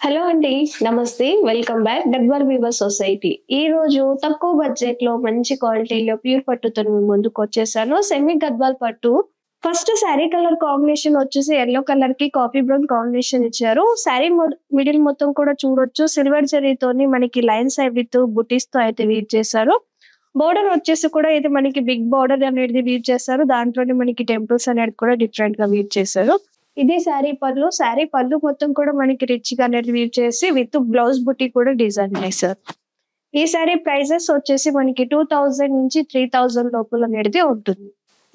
Hello అండి. నమస్తే. Welcome back. Gadwal weavers society. ఈ రోజు తక్కువ బడ్జెట్ లో మంచి క్వాలిటీలో ప్యూర్ పట్టుతో మీ ముందుకు వచ్చేసాను. సెమీ గద్వాల్ పట్టు. ఫస్ట్ శారీ కలర్ కాంబినేషన్ వచ్చేసి యెల్లో కలర్ కి కాఫీ బ్రౌన్ కాంబినేషన్ ఇచ్చారు. శారీ మిడిల్ మొత్తం కూడా చూడొచ్చు. సిల్వర్ జరీతోని మనకి లైన్స్ విత్ బుటీస్ తో అయితే వీవ్ చేశారు. బోర్డర్ వచ్చేసి కూడా ఇది మనకి బిగ్ బోర్డర్ అనేది వీవ్ చేశారు. దాంట్లోనే మనకి టెంపుల్స్ అనేది కూడా డిఫరెంట్ గా వీవ్ చేశారు. ఇది శారీ పళ్ళు మొత్తం కూడా మనకి రిచ్ గా అనేది వీవ్ చేసి విత్ బ్లౌజ్ బుట్టి కూడా డిజైన్ చేశారు. ఈ శారీ ప్రైజెస్ వచ్చేసి మనకి 2000 నుంచి 3000 లోపల అనేది ఉంటుంది.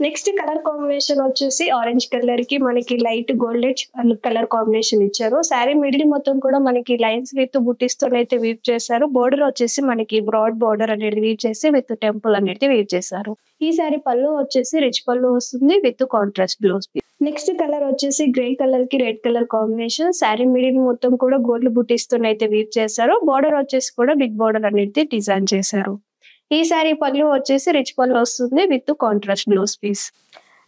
నెక్స్ట్ కలర్ కాంబినేషన్ వచ్చేసి ఆరెంజ్ కలర్ కి మనకి లైట్ గోల్డెన్ కలర్ కాంబినేషన్ ఇచ్చారు. శారీ మిడిల్ మొత్తం కూడా మనకి లైన్స్ విత్ బుట్టీస్ తో అయితే వీవ్ చేశారు. బోర్డర్ వచ్చేసి మనకి బ్రాడ్ బోర్డర్ అనేది వీవ్ చేసి విత్ టెంపుల్ అనేది వీవ్ చేశారు. ఈ శారీ పళ్ళు వచ్చేసి రిచ్ పళ్ళు వస్తుంది with contrast blouse. Next colour వచ్చేసి గ్రే కలర్ కి red colour combination. Sari middle మొత్తం కూడా గోల్డ్ బుట్టీస్ తో అయితే వీవ్ చేశారు. బోర్డర్ వచ్చేసి కూడా బిగ్ బోర్డర్ అనేది డిజైన్ చేశారు. ఈ శారీ పళ్ళు వచ్చేసి రిచ్ పళ్ళు వస్తుంది with contrast blouse piece.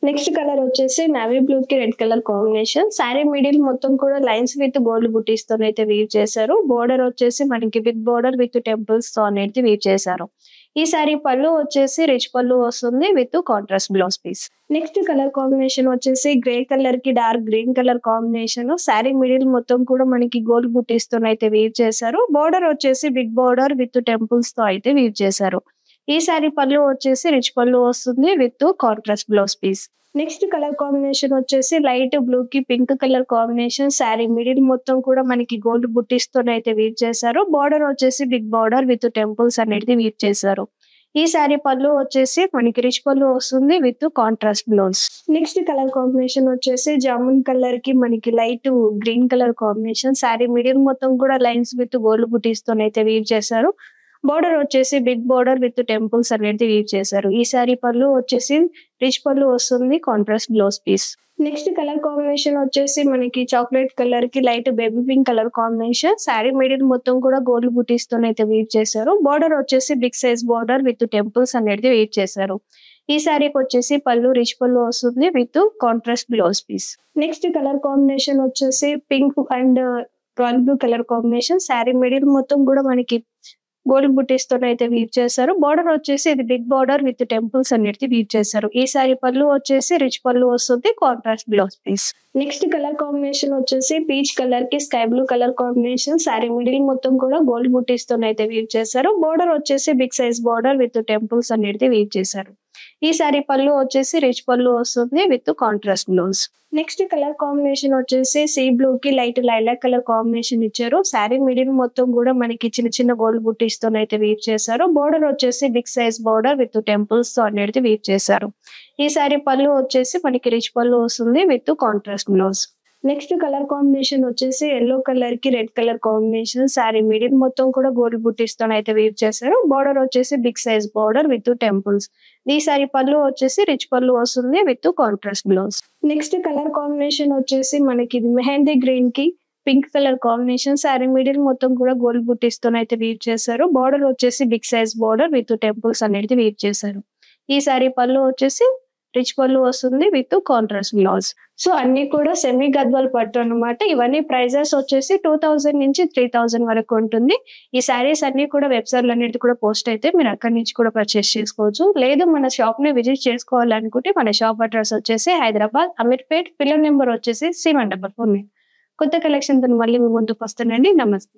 Next colour వచ్చేసి నావీ బ్లూ కి red colour combination. Sari middle మొత్తం కూడా లైన్స్ విత్ గోల్డ్ బుటీస్ తో అయితే వీవ్ చేశారు. బోర్డర్ వచ్చేసి మనకి బిగ్ బోర్డర్ విత్ టెంపుల్స్ తో అనేది వీవ్ చేశారు. ఈ శారీ పళ్ళు వచ్చేసి రిచ్ పళ్ళు వస్తుంది with contrast blouse piece. Next colour combination వచ్చేసి గ్రే కలర్ కి dark green colour combination. Sari middle మొత్తం కూడా మనకి గోల్డ్ బుటీస్ తో అయితే వీవ్ చేశారు. బోర్డర్ వచ్చేసి బిగ్ బోర్డర్ విత్ టెంపుల్స్ తో అయితే వీవ్ చేశారు. ఈ శారీ పళ్ళు వచ్చేసి రిచ్ పళ్ళు వస్తుంది with contrast blouse piece. Next colour combination వచ్చేసి లైట్ బ్లూ కి pink colour combination. Sari middle మొత్తం కూడా మనకి గోల్డ్ బుట్టీస్ తో అయితే వీవ్ చేశారు. బార్డర్ వచ్చేసి బిగ్ బార్డర్ విత్ టెంపుల్స్ అనేది వీవ్ చేశారు. ఈ శారీ పళ్ళు వచ్చేసి మనకి రిచ్ పళ్ళు వస్తుంది with contrast blouse. Next colour combination వచ్చేసి జామున్ కలర్ కి మనకి light green colour combination. Sari middle మొత్తం కూడా లైన్స్ విత్ గోల్డ్ బుట్టీస్ తో అయితే వీవ్ చేశారు. బోర్డర్ వచ్చేసి బిగ్ బోర్డర్ విత్ టెంపుల్స్ అనేది వీవ్ చేశారు. ఈ శారీ పళ్ళు వచ్చేసి రిచ్ పళ్ళు వస్తుంది contrast blouse piece. Next colour combination వచ్చేసి మనకి చాక్లెట్ కలర్ కి light baby pink colour combination. Sari middle మొత్తం కూడా గోల్డ్ బుటీస్ తో అయితే వీవ్ చేశారు. బోర్డర్ వచ్చేసి big size border with temples అనేది వీవ్ చేశారు. ఈ శారీకి వచ్చేసి పళ్ళు రిచ్ పళ్ళు వస్తుంది with contrast blouse piece. Next colour combination వచ్చేసి pink and royal blue colour combination. Sari middle మొత్తం కూడా మనకి గోల్డ్ బుటీస్ తో అయితే వీవ్ చేశారు. బార్డర్ వచ్చేసి ఇది బిగ్ బార్డర్ విత్ టెంపుల్స్ అనేది వీవ్ చేశారు. ఈ శారీ పళ్ళు వచ్చేసి రిచ్ పళ్ళు వస్తుంది contrast blouse piece. Next colour combination వచ్చేసి పీచ్ కలర్ కి sky blue colour combination. Sari middle మొత్తం కూడా గోల్డ్ బుటీస్ తో అయితే వీవ్ చేశారు. బార్డర్ వచ్చేసి big size border with temples అనేది వీవ్ చేశారు. ఈ శారీ పళ్ళు వచ్చేసి రిచ్ పళ్ళు వస్తుంది with contrast blouse. Next colour combination వచ్చేసి సీ బ్లూ కి లైట్ లైలాక్ కలర్ కాంబినేషన్ ఇచ్చారు. శారీ మిడిల్ మొత్తం కూడా మనకి చిన్న చిన్న గోల్డ్ బుటీస్ తో అయితే వీవ్ చేశారు. బోర్డర్ వచ్చేసి big size border with temples తో అనేది వీవ్ చేశారు. ఈ శారీ పళ్ళు వచ్చేసి మనకి రిచ్ పళ్ళు వస్తుంది with contrast blouse. Next colour combination వచ్చేసి ఎల్లో కలర్ కి red colour combination. Sari middle మొత్తం కూడా గోల్డ్ బుటీస్ తో అయితే వీవ్ చేశారు. బోర్డర్ వచ్చేసి big size border with temples. ఈ శారీ పళ్ళు వచ్చేసి రిచ్ పళ్ళు వస్తుంది with contrast blouse. Next colour combination వచ్చేసి మనకి మెహందీ గ్రీన్ కి pink colour combination. Sari middle మొత్తం కూడా గోల్డ్ బుటీస్ తో అయితే వీవ్ చేశారు. బార్డర్ వచ్చేసి big size border with temples అనేది వీవ్ చేశారు. ఈ శారీ పళ్ళు వచ్చేసి రిచ్ పళ్ళు వస్తుంది విత్ కాంట్రాస్ట్ బ్లౌజ్. సో అన్ని కూడా సెమీ గద్వాల్ పట్టు అనమాట. ఇవన్నీ ప్రైజెస్ వచ్చేసి 2000 నుంచి 3000 వరకు ఉంటుంది. ఈ శారీస్ అన్ని కూడా వెబ్సైట్ అనేది కూడా పోస్ట్ అయితే మీరు అక్కడి నుంచి కూడా పర్చేస్ చేసుకోవచ్చు. లేదు మన షాప్ ని విజిట్ చేసుకోవాలనుకుంటే మన షాప్ అడ్రస్ వచ్చేసి హైదరాబాద్ అమీర్పేట్, పిల్లర్ నెంబర్ వచ్చేసి 7 కొత్త కలెక్షన్ తో మళ్ళీ మీ ముందుకు వస్తానండి. నమస్తే.